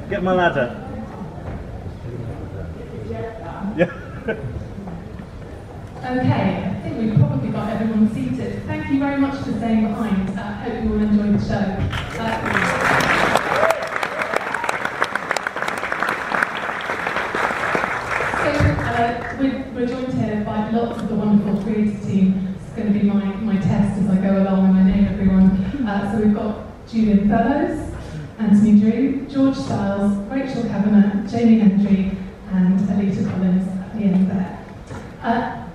Get my ladder. Yeah. Okay, I think we've probably got everyone seated. Thank you very much for staying behind. Hope you all enjoyed the show. We're joined here by lots of the wonderful creative team. It's going to be my test as I go along and I name everyone. So we've got Julian Fellows, Anthony Drew, George Stiles, Rachel Kavanagh, Jamie Hendry, and Alita Collins at the end there.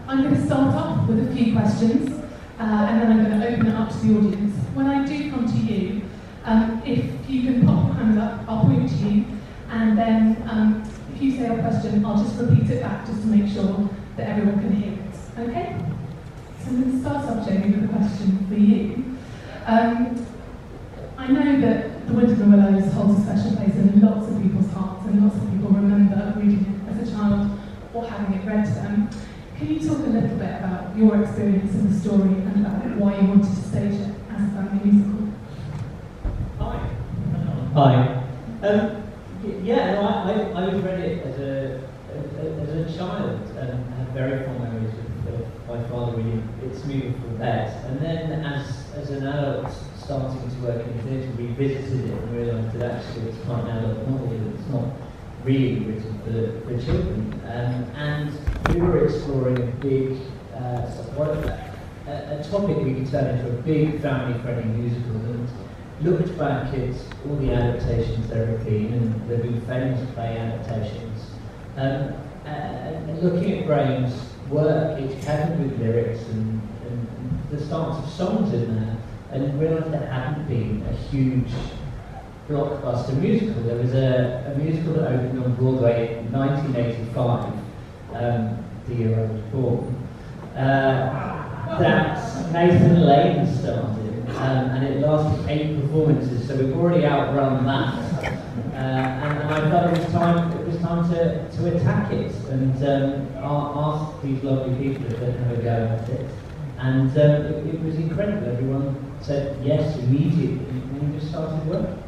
I'm going to start off with a few questions, and then I'm going to open it up to the audience. When I do come to you, if you can pop your hand up, I'll point to you, and then if you say a question, I'll just repeat it back just to make sure that everyone can hear it. Okay? So I'm going to start off, Jamie, with a question for you. I know that The Wind in the Willows holds a special place in lots of people's hearts, and lots of people remember reading it as a child or having it read to them. Can you talk a little bit about your experience in the story and about why you wanted to stage it as a family musical? Hi. Yeah, no, I read it as a child and had very fond memories of my father reading It's Moving from Bed. And then as an adult starting to work in the theatre, revisited it and realised that actually it's quite an adult novel, it's not really written for children. And we were exploring a big, a topic we could turn into a big family-friendly musical, and looked back at all the adaptations there have been, and there have been famous play adaptations, and looking at Graham's work, each cabinet with lyrics and the starts of songs in there, and realised there hadn't been a huge blockbuster musical. There was a musical that opened on Broadway in 1985, the year I was born, that Nathan Lane started. And it lasted 8 performances, so we've already outrun that. And I felt it was time to attack it and ask these lovely people if they'd have a go at it. And it was incredible. Everyone said yes immediately, and we just started work.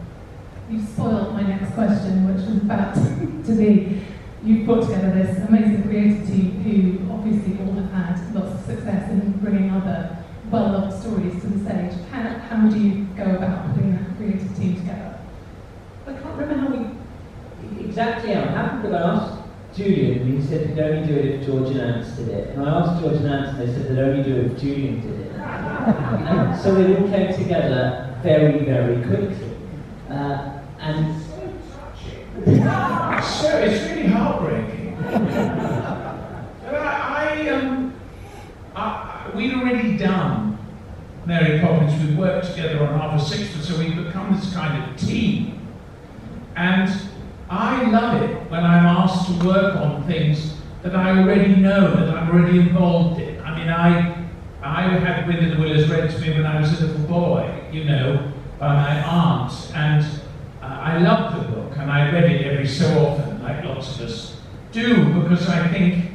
You've spoiled my next question, which was about to be, you've put together this amazing creative team who obviously all have had lots of success in bringing other well-loved stories to the stage. How do you go about putting that creative team together? I can't remember how we exactly how it happened, but I asked Julian, and he said they'd only do it if George and Ants did it. And I asked George and Ants, and they said they'd only do it if Julian did it. And so it all came together very, very quickly. And so it's really heartbreaking. We'd already done Mary Poppins. We'd worked together on Harvest Sixth, so we'd become this kind of team. And I love it when I'm asked to work on things that I already know, that I'm already involved in. I mean, I had Wind in the Willows read to me when I was a little boy, you know, by my aunt, and I loved the book, and I read it every so often, like lots of us do, because I think,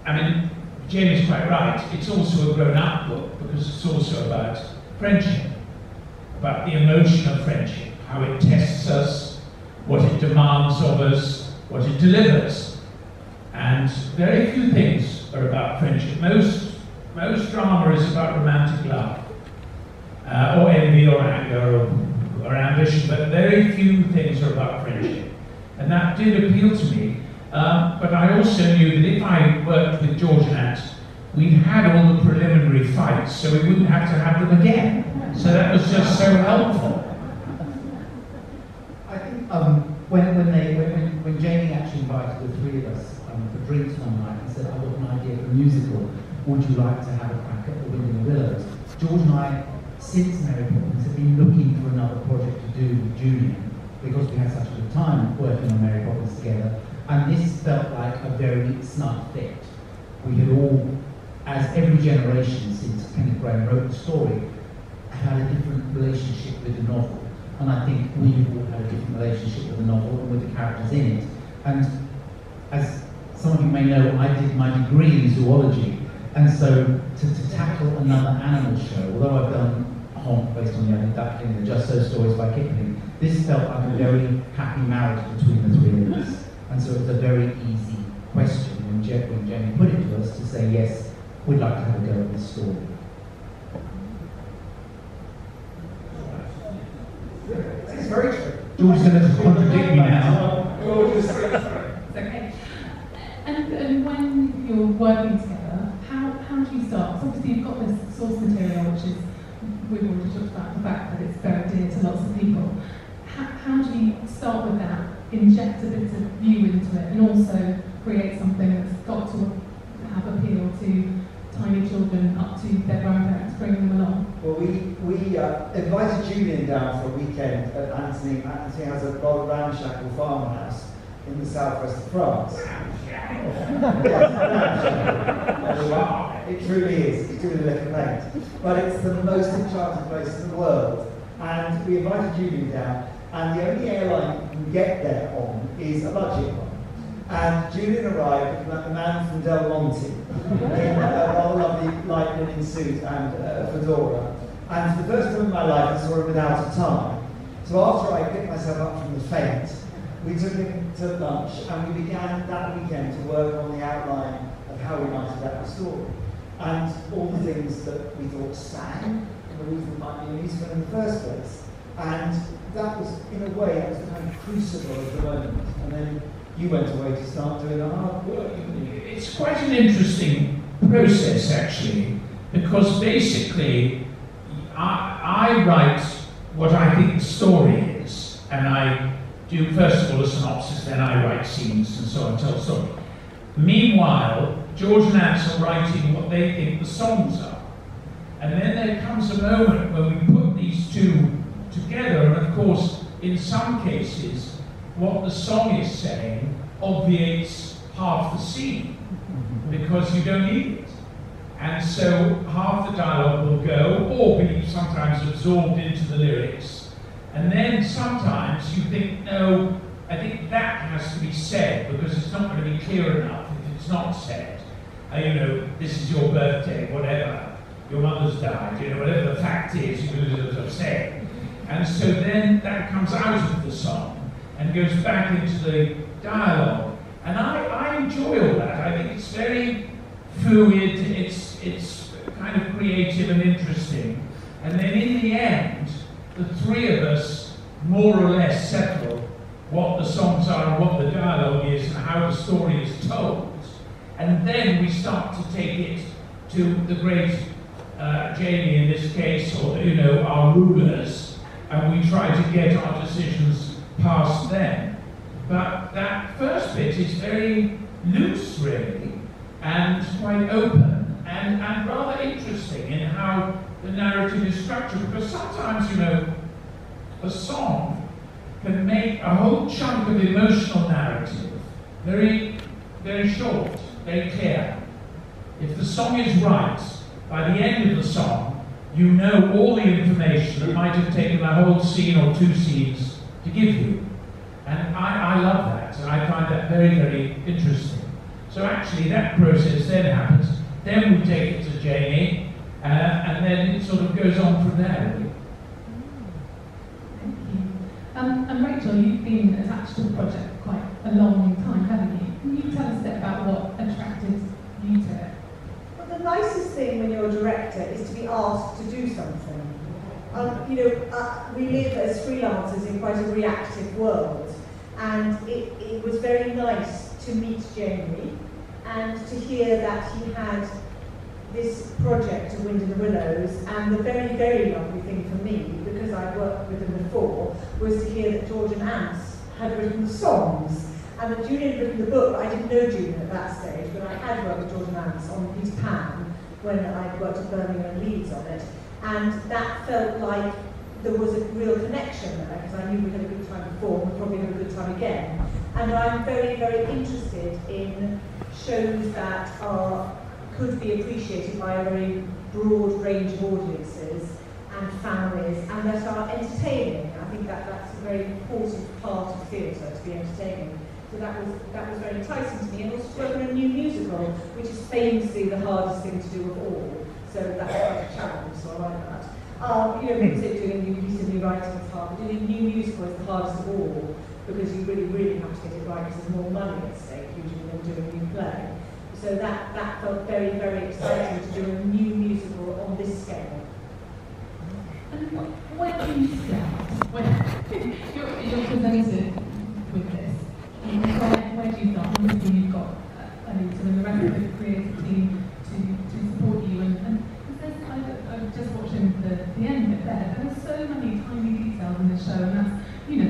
I mean, Jamie's quite right, it's also a grown-up book, because it's also about friendship, about the emotion of friendship, how it tests us, what it demands of us, what it delivers. And very few things are about friendship. Most drama is about romantic love, or envy, or anger, or ambition, but very few things are about friendship. And that did appeal to me. But I also knew that if I worked with George and Ant, we'd had all the preliminary fights, so we wouldn't have to have them again. So that was just so helpful. I think when Jamie actually invited invited the three of us for drinks one night and said, I've got an idea for a musical. Would you like to have a crack at The Wind in the Willows? George and I, since Mary Poppins, have been looking for another project to do with Julian because we had such a good time working on Mary Poppins together. And this felt like a very snug fit. We had all, as every generation since Kenneth Grahame wrote the story, had a different relationship with the novel. And I think we've all had a different relationship with the novel and with the characters in it. And as some of you may know, I did my degree in zoology. And so to tackle another animal show, although I've done Honk based on the Ugly Duckling and Just So Stories by Kipling, this felt like a very happy marriage between the three of us. And so it was a very easy question when Jenny put it to us to say, yes, we'd like to have a go at this story. It's very true. George's going to contradict me now. It's okay. And when you're working together, how do you start? So obviously you've got this source material, which is, we've already talked about the fact that it's very dear to lots of people. How do you start with that, inject a bit of view into it, and also create something that's got to have appeal to tiny children up to their grandparents, bring them along? Well, we invited Julian down for a weekend at Anthony. Anthony has a rather ramshackle farmhouse in the southwest of France. It truly is. It's truly a complaint. But it's the most enchanting place in the world. And we invited Julian down, and the only airline you can get there on is a budget one. And Julian arrived looking like the man from Del Monte in a rather lovely light linen suit and a fedora. And for the first time in my life, I saw him without a tie. So after I picked myself up from the faint, we took him to lunch and we began that weekend to work on the outline of how we might adapt the story. And all the things that we thought sang and the reason it might be a musical in the first place. And that was, in a way, that was the kind of crucible of the moment. And then you went away to start doing the hard work. It's quite an interesting process, actually, because basically I write what I think the story is, and I do first of all a synopsis, then I write scenes and so on, tell a story. Meanwhile, George and Ants are writing what they think the songs are. And then there comes a moment when we put these two together, and of course, in some cases, what the song is saying obviates half the scene, because you don't need it. And so half the dialogue will go, or be sometimes absorbed into the lyrics. And then sometimes you think, no, I think that has to be said, because it's not going to be clear enough if it's not said. You know, this is your birthday, whatever, your mother's died, you know, whatever the fact is, you will say. And so then that comes out of the song and goes back into the dialogue. And I enjoy all that. I think it's very fluid, it's kind of creative and interesting. And then in the end, the three of us more or less settle what the songs are and what the dialogue is and how the story is told. And then we start to take it to the great Jamie in this case, or you know, our rulers, and we try to get our decisions past them. But that first bit is very loose, really, and quite open, and rather interesting in how the narrative is structured, because sometimes, you know, a song can make a whole chunk of emotional narrative very, very short, very clear. If the song is right, by the end of the song, you know all the information that might have taken a whole scene or two scenes to give you. And I love that, and I find that very, very interesting. So actually that process then happens, then we take it to Jamie, and then it sort of goes on from there, really. Thank you. And Rachel, you've been attached to the project quite a long time, haven't you? Can you tell us a bit about what attracted you to it? Well, the nicest thing when you're a director is to be asked to do something. You know, we live as freelancers in quite a reactive world, and it was very nice to meet Jamie and to hear that he had this project of Wind in the Willows. And the very, very lovely thing for me, because I'd worked with him before, was to hear that George and Ants had written the songs. And that Julian had written the book, but I didn't know Julian at that stage, but I had worked with George Nance on Peter Pan when I worked at Birmingham and Leeds on it. And that felt like there was a real connection there, because I knew we had a good time before, and we'd probably have a good time again. And I'm very, very interested in shows that could be appreciated by a very broad range of audiences and families, and that are entertaining. I think that's a very important part of theatre, to be entertaining. So that was very enticing to me, and also to work on a new musical, which is famously the hardest thing to do of all. So that's quite a challenge, so I like that. People say doing a new piece of new writing is hard, but doing a new musical is the hardest of all, because you really, really have to get it right, because there's more money at stake usually than doing a new play. So that felt very, very exciting to do a new musical on this scale. And when do you start? When you're presented with this, where do you start? Obviously you've got Anita and the rest of the creative team to support you, and I'm just watching the end bit there. There are so many tiny details in this show, and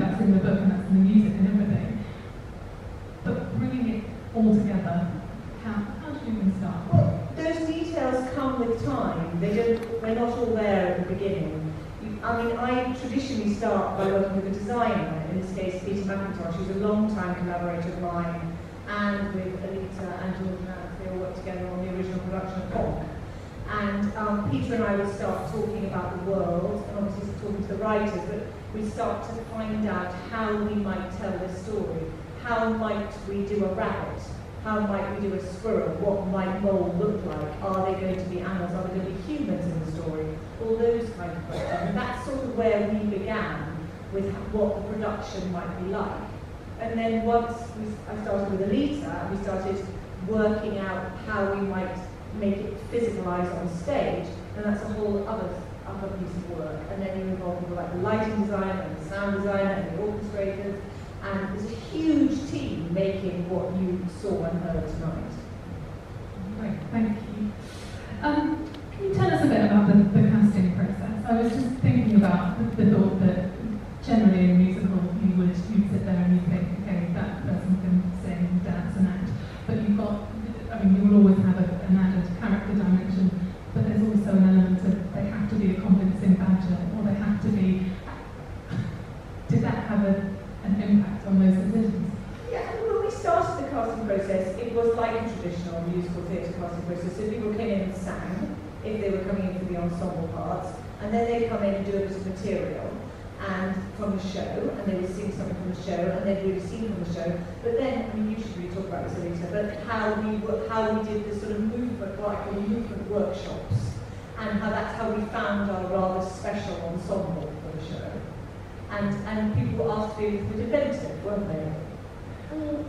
that's in the book and that's in the music and everything. But bringing it all together, how do you even start? Well, those details come with time. We're not all there at the beginning. I traditionally start by working with a designer, in this case Peter McIntosh, who's a long-time collaborator of mine, and with Anita and George Nance. They all worked together on the original production of Conk. And Peter and I would start talking about the world, and obviously talking to the writers, but we start to find out how we might tell this story. How might we do a rabbit? How might we do a squirrel? What might mole look like? Are they going to be animals? Are there going to be humans in the story? All those kind of questions. And that's sort of where we began with what the production might be like. And then once I started with Alita, we started working out how we might make it physicalise on stage, and that's a whole other piece of work. And then you involve people like the lighting designer and the sound designer and the orchestrators, and there's a huge team making what you saw and heard tonight. Great, thank you. Can you tell us a bit about the casting process? I was just thinking about the thought that generally in a musical you'd sit there and you'd think, okay, that person can sing, dance and act, but you will always have an added character dimension, but there's also an element of they have to be a convincing badger, or they have to be. Did that have an impact on those decisions? Yeah, when we started the casting process, it was like a traditional musical theatre casting process. So people came in and sang, if they were coming in for the ensemble parts, and then they'd come in and do a bit of material and from the show, and they would sing something from the show, and they'd really sing from the show. But then, you should really talk about this later, but how we did this sort of movement, what I call movement workshops, and that's how we found our rather special ensemble for the show. And people were asked to be a little bit inventive, weren't they?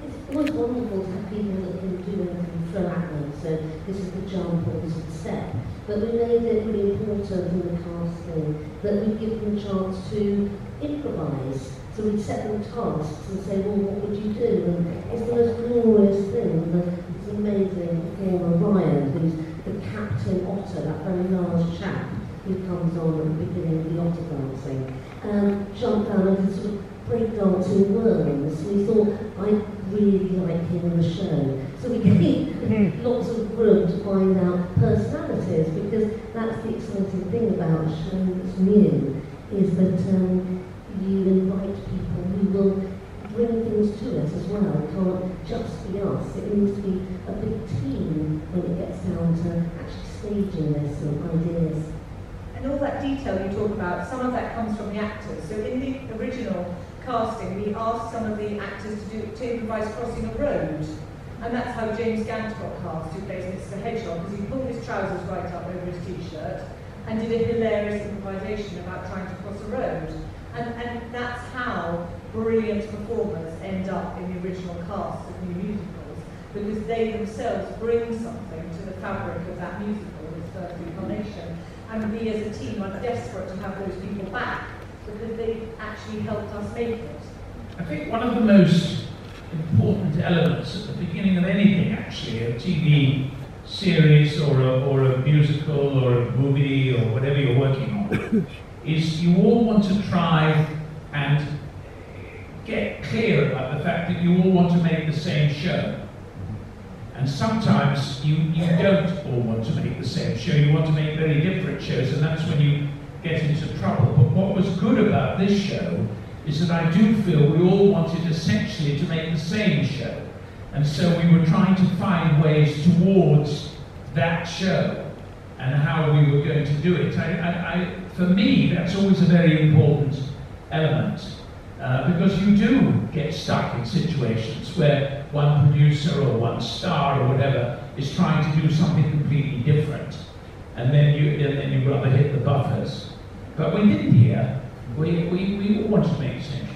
It's always wonderful to have people that can do anything throw at them, so this is the jump or this is the step. But we made it really important in the casting that we give them a chance to improvise. So we'd set them tasks and say, well, what would you do? And it's the most glorious thing. It's amazing game of Ryan, who's the Captain Otter, that very large chap who comes on at the beginning of the otter dancing. Jumped down and sort of breakdancing worms. We thought, I'd really like him in the show. So we gave lots of room to find out personalities, because that's the exciting thing about a show that's new, is that you invite people who will bring things to us as well. It can't just be us. It needs to be a big team when it gets down to actually staging this and ideas. And all that detail you talk about, some of that comes from the actors. So in the original casting, we asked some of the actors to improvise crossing a road. And that's how James Gant got cast, who plays Mr. Hedgehog, because he pulled his trousers right up over his t-shirt and did a hilarious improvisation about trying to cross a road. And that's how brilliant performers end up in the original cast of new musicals, because they themselves bring something to the fabric of that musical, its first incarnation. And we as a team are desperate to have those people back, because they actually helped us make it. I think one of the most important elements at the beginning of anything, actually, a TV series or a musical or a movie or whatever you're working on, is you all want to try and get clear about the fact that you all want to make the same show. And sometimes you don't all want to make the same show, you want to make very different shows, and that's when you get into trouble. But what was good about this show is that I do feel we all wanted essentially to make the same show. And so we were trying to find ways towards that show and how we were going to do it. For me, that's always a very important element. Because you do get stuck in situations where one producer or one star or whatever is trying to do something completely different, and then you rather hit the buffers. But we didn't here. We all wanted to make sense.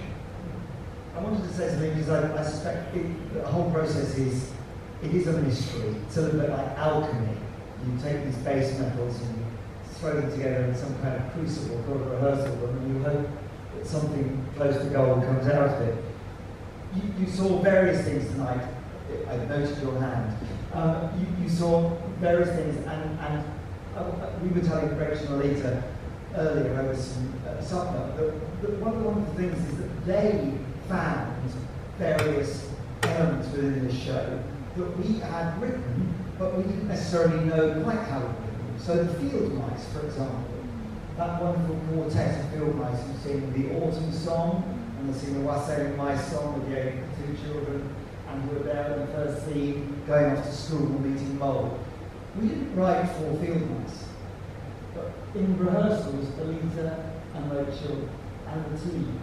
I wanted to say something because I suspect the whole process is a mystery. It's a little bit like alchemy. You take these base metals and throw them together in some kind of crucible for a rehearsal room, and you hope that something close to gold comes out of it. You saw various things tonight. I noted your hand. You saw various things, and we were telling Rachel and Alita earlier over some supper that one of the wonderful things is that they found various elements within the show that we had written, but we didn't necessarily know quite how written. So the field mice, for example, that wonderful quartet of field mice who sing the autumn song, and they sing the Wassailing Mice song with the two children, and who are there in the first scene going off to school meeting mould. We didn't write for field mice, but in rehearsals, Alita and Rachel and the team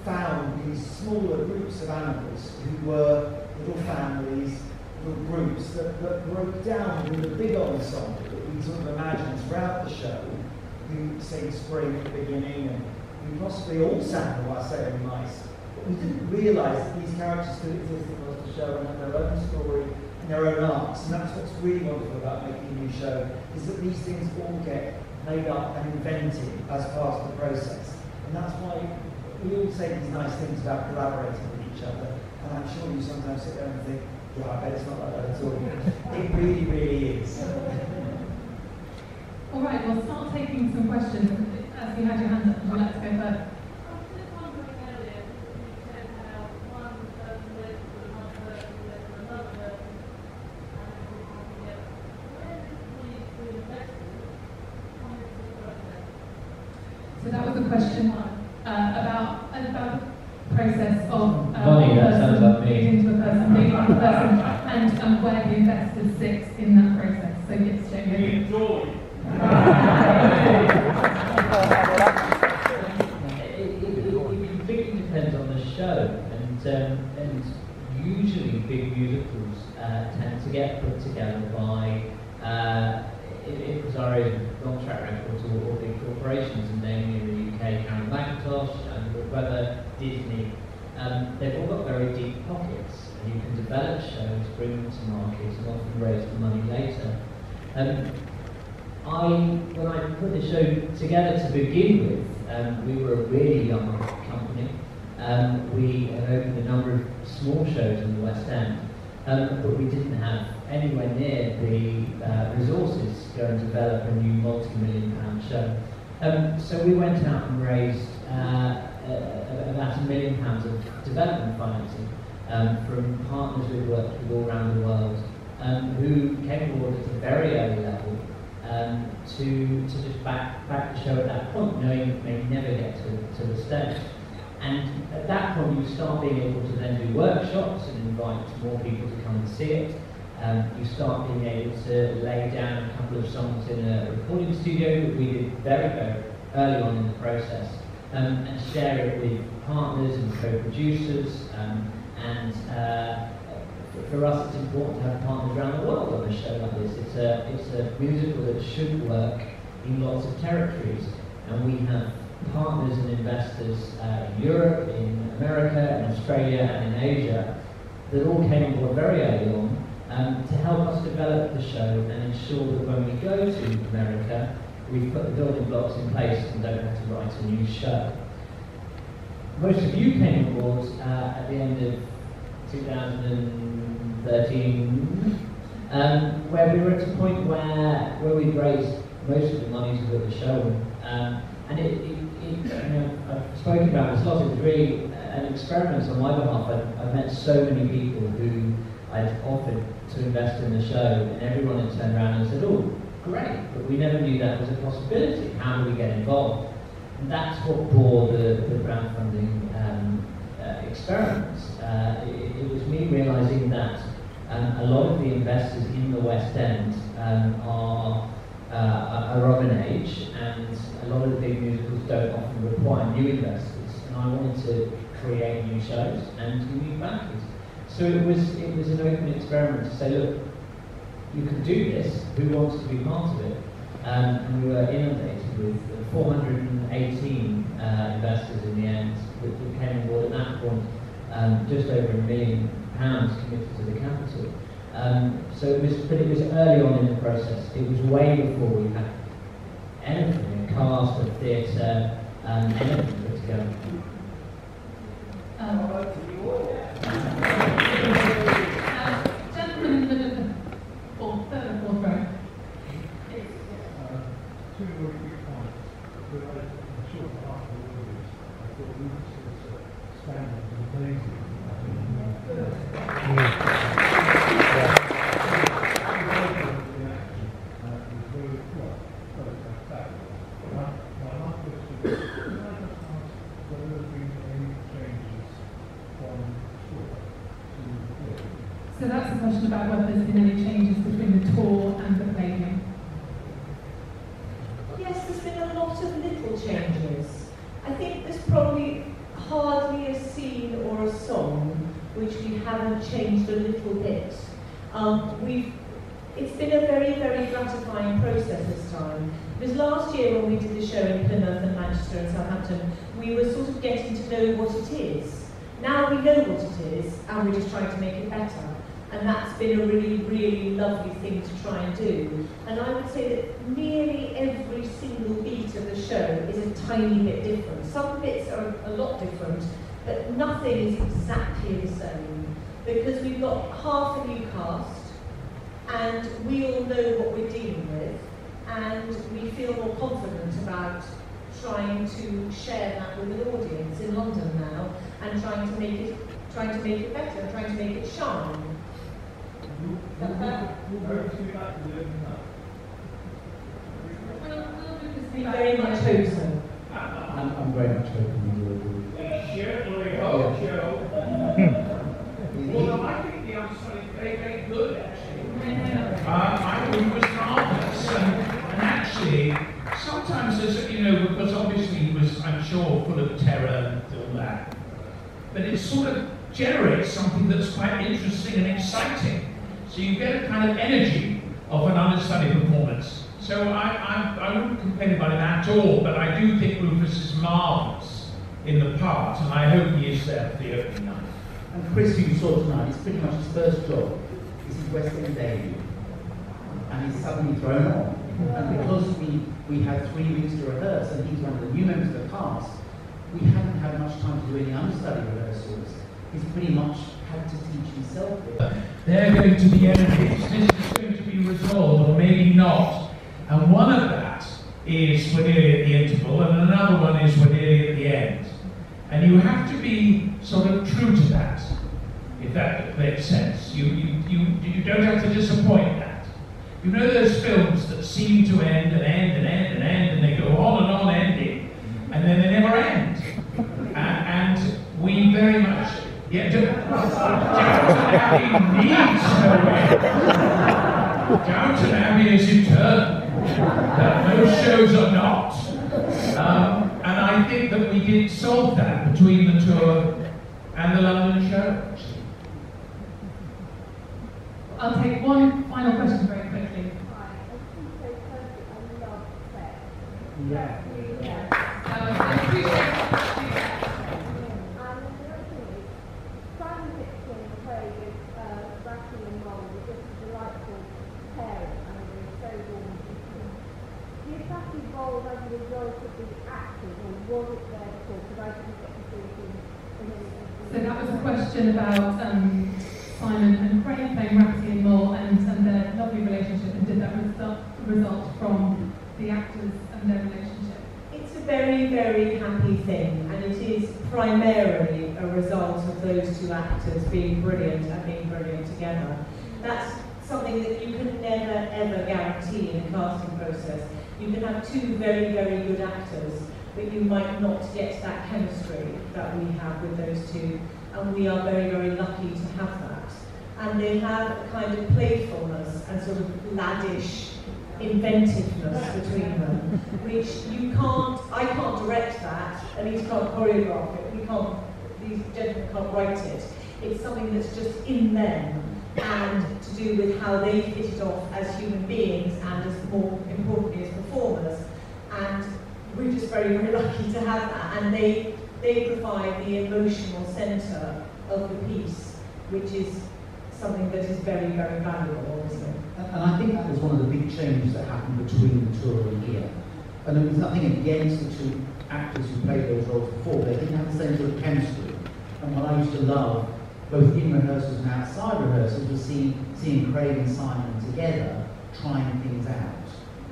found these smaller groups of animals who were little families, little groups that broke down in the big ensemble that we sort of imagined throughout the show. We sing Spring at the beginning, and we possibly all sang the Wassailing Mice. But we didn't realise that these characters could exist across the show and have their own story and their own arcs. And that's what's really wonderful about making a new show, is that these things all get made up and invented as part of the process. And that's why we all say these nice things about collaborating with each other. And I'm sure you sometimes sit there and think, yeah, I bet it's not like that at all. It really, really is. All right, we'll start taking some questions. As you had your hands up, would you like to go first? So that was a question about the process of Bonnie, that sounds like me. into a person, being like a person, and where the investors sit in that process. So yes, Jamie. Enjoy. It completely depends on the show, and usually big musicals tend to get put together by impresarios with long track records or big corporations, and namely in the UK, Karen McIntosh and whether Disney. They've all got very deep pockets, and you can develop shows, bring them to market, and often raise the money later. When I put the show together to begin with, we were a really young company. We had opened a number of small shows in the West End, but we didn't have anywhere near the resources to go and develop a new multi-million-pound show. So we went out and raised about £1 million of development financing from partners we've worked with all around the world, who came aboard at a very early level to just back the show at that point, knowing it may never get to the stage. And at that point, you start being able to then do workshops and invite more people to come and see it. You start being able to lay down a couple of songs in a recording studio that we did very, very early on in the process, and share it with partners and co-producers. For us, it's important to have partners around the world on a show like this. It's a musical that should work in lots of territories, and we have partners and investors in Europe, in America, in Australia, and in Asia that all came on board very early on to help us develop the show and ensure that when we go to America, we've put the building blocks in place and don't have to write a new show. Most of you came on board at the end of 2013, where we were at a point where we'd raised most of the money to put the show on. And I've spoken about this a lot. It was really an experiment on my behalf. I've met so many people who I'd offered to invest in the show, and everyone had turned around and said, "Oh, great, but we never knew that was a possibility. How do we get involved?" And that's what bore the crowdfunding experiments. It was me realizing that a lot of the investors in the West End are of an age, and a lot of the big musicals don't often require new investors. And I wanted to create new shows and new backers. So it was an open experiment to say, look, you can do this. Who wants to be part of it? And we were inundated with 418 investors in the end that came on board at that point. Just over £1 million committed to the capital. So it was early on in the process. It was way before we had anything, a cast, a theatre, anything put together. Gentleman in the middle of the third or fourth row. Two very quick points. But I'm sure half of the audience, I thought Lucas's standard was amazing. So that's a question about whether there's been any changes between the tour and the playing. Yes, there's been a lot of little changes. I think there's probably hardly a scene or a song which we haven't changed a little bit. It's been a very, very gratifying process this time. Because last year when we did the show in Plymouth and Manchester and Southampton, we were sort of getting to know what it is. Now we know what it is, and we're just trying to make it better. And that's been a really, really lovely thing to try and do. And I would say that nearly every single beat of the show is a tiny bit different. Some bits are a lot different, but nothing is exactly the same. Because we've got half a new cast, and we all know what we're dealing with, and we feel more confident about trying to share that with an audience in London now, and trying to make it better, trying to make it shine. We very much hope so. I'm very much hoping you will do. Certainly hope so. Well, I think the answer is very, very good, actually. I think it was marvellous. And actually, sometimes there's, because obviously he was, I'm sure, full of terror and all that, but it sort of generates something that's quite interesting and exciting. So you get a kind of energy of an understudy performance. So I wouldn't complain about it at all, but I do think Rufus is marvellous in the part, and I hope he is there for the opening night. And Chris, who you saw tonight, it's pretty much his first job. It's his West End debut. And he's suddenly thrown on. And because we had 3 weeks to rehearse, and he's one of the new members of the cast, we haven't had much time to do any understudy rehearsals. He's pretty much had to teach himself it. They're going to be enemies. This is going to be resolved, or maybe not. And one of that is we're nearly at the interval, and another one is we're nearly at the end. And you have to be sort of true to that, if that makes sense. You don't have to disappoint that. You know those films that seem to end and end and end and end, and they go on ending, and then they never end. And we very much, Downton Abbey needs no end. Downton Abbey is eternal. Those shows are not. And I think that we did solve that between the tour and the London show. I'll take one final question very quickly. Yeah. I appreciate that. So that was a question about Simon and Craig playing Rafferty and Moore and their lovely relationship, and did that result from the actors and their relationship? It's a very, very happy thing, and it is primarily a result of those two actors being brilliant and being brilliant together. That's something that you can never ever guarantee in a casting process. You can have two very, very good actors, but you might not get that chemistry that we have with those two, and we are very, very lucky to have that. And they have a kind of playfulness and sort of laddish inventiveness between them, which I can't direct that, and he can't choreograph it, these gentlemen can't write it. It's something that's just in them, and to do with how they hit it off as human beings and as more importantly as performers. And we're just very, very lucky to have that, and they provide the emotional centre of the piece, which is something that is very, very valuable, obviously. And I think that was one of the big changes that happened between the tour and here. And there was nothing against the two actors who played those roles before, they didn't have the same sort of chemistry. And what I used to love, both in rehearsals and outside rehearsals, was seeing Craig and Simon together, trying things out.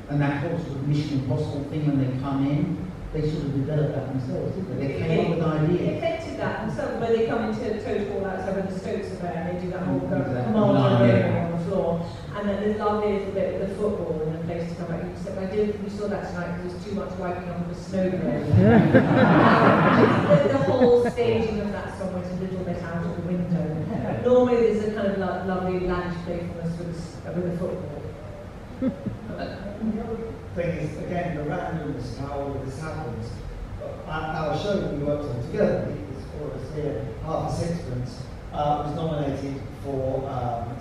And that whole sort of Mission Impossible thing when they come in, they sort of developed that themselves, didn't they? They came up with ideas. They affected that themselves when they come into Total outside when the Stokes are there, and they do that whole command on the floor. And then there's lovely little bit with the football and the place to come back. You saw that tonight because there was too much wiping off of the snowball. The whole staging of that song went a little bit out of the window. Normally there's a kind of lovely laddish playfulness with the football. The other thing is, again, the randomness of how all of this happens. Our show that we worked on together, it's for us here, Half a Sixpence, was nominated for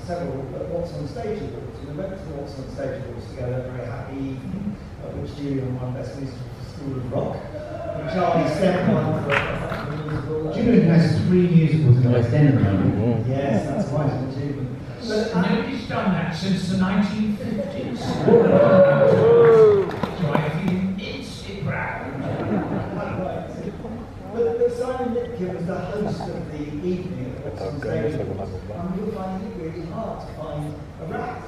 several What's on Stage awards. We went to the What's on Stage awards together, a very happy evening, at which Julian won Best Musical for School of Rock, and Charlie Stepp won for a musical. Julian has 3 musicals in the West End at the moment. Yes, that's quite an achievement. But nobody's done that since the 1950s. So I feel immensely proud. But Simon Lipkin was the host of the evening at What's on Stage, and we were finding it really hard to find a rat.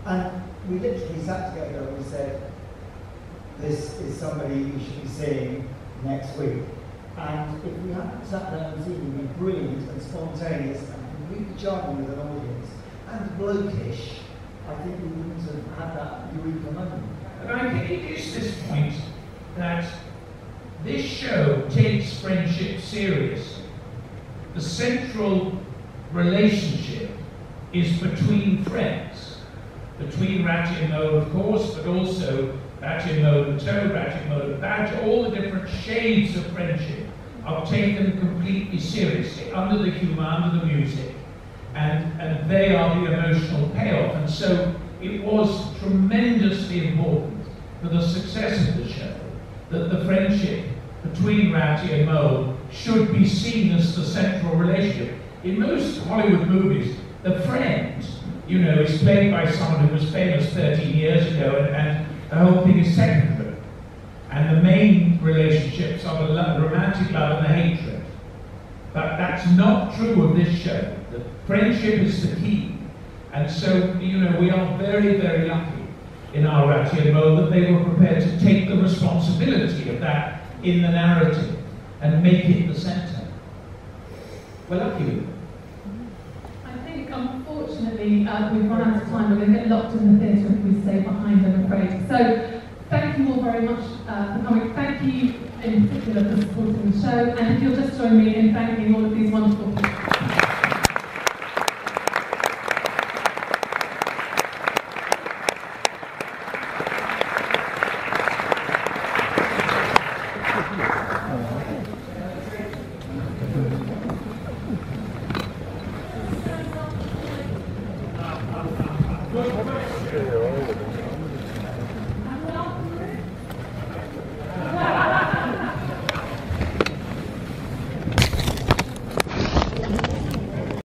And we literally sat together and we said, this is somebody you should be seeing next week. And if we hadn't sat down and seen him be brilliant and spontaneous and completely charming with an audience, and blokish, I think we wouldn't have had that eureka moment. And I think it is this point that this show takes friendship seriously. The central relationship is between friends. Between Ratty and Mo, of course, but also Ratty and Mo and Toad, Ratty and Mo and Badger, all the different shades of friendship are taken completely seriously, under the humour, under the music. And they are the emotional payoff. And so it was tremendously important for the success of the show that the friendship between Ratty and Mo should be seen as the central relationship. In most Hollywood movies, the friend, you know, is played by someone who was famous 13 years ago, and the whole thing is secondary. And the main relationships are the romantic love and the hatred. But that's not true of this show. The friendship is the key. And so, you know, we are very, very lucky in our Ratty and Mo that they were prepared to take the responsibility of that in the narrative and make it the centre. We're lucky with it. I think, unfortunately, we've run out of time. We're going to get locked in the theatre if we stay behind, I'm afraid. So, thank you all very much for coming. Thank you in particular for supporting the show. And if you'll just join me in thanking all of these wonderful people.